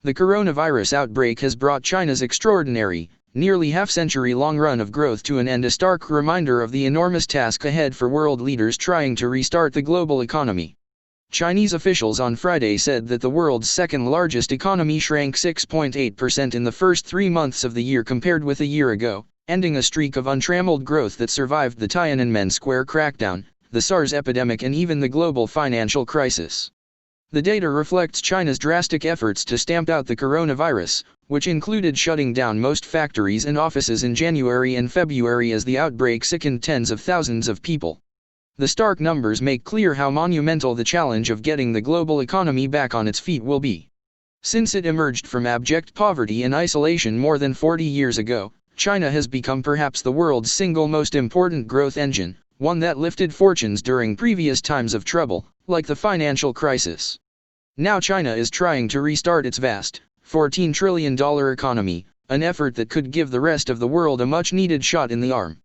The coronavirus outbreak has brought China's extraordinary, nearly half-century-long run of growth to an end, a stark reminder of the enormous task ahead for world leaders trying to restart the global economy. Chinese officials on Friday said that the world's second-largest economy shrank 6.8% in the first 3 months of the year compared with a year ago, ending a streak of untrammeled growth that survived the Tiananmen Square crackdown, the SARS epidemic, and even the global financial crisis. The data reflects China's drastic efforts to stamp out the coronavirus, which included shutting down most factories and offices in January and February as the outbreak sickened tens of thousands of people. The stark numbers make clear how monumental the challenge of getting the global economy back on its feet will be. Since it emerged from abject poverty and isolation more than 40 years ago, China has become perhaps the world's single most important growth engine, one that lifted fortunes during previous times of trouble, like the financial crisis. Now China is trying to restart its vast, $14 trillion economy, an effort that could give the rest of the world a much-needed shot in the arm.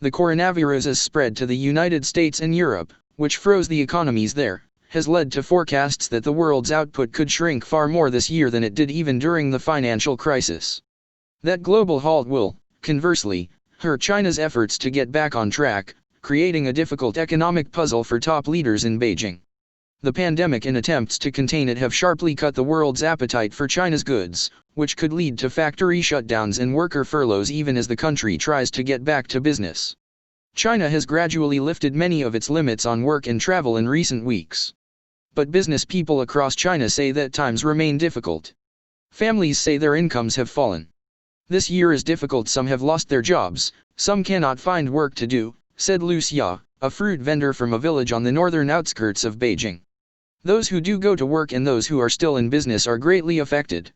The coronavirus has spread to the United States and Europe, which froze the economies there, has led to forecasts that the world's output could shrink far more this year than it did even during the financial crisis. That global halt will, conversely, hurt China's efforts to get back on track, creating a difficult economic puzzle for top leaders in Beijing. The pandemic and attempts to contain it have sharply cut the world's appetite for China's goods, which could lead to factory shutdowns and worker furloughs even as the country tries to get back to business. China has gradually lifted many of its limits on work and travel in recent weeks. But business people across China say that times remain difficult. Families say their incomes have fallen. This year is difficult. Some have lost their jobs, some cannot find work to do, said Lu Xia, a fruit vendor from a village on the northern outskirts of Beijing. Those who do go to work and those who are still in business are greatly affected.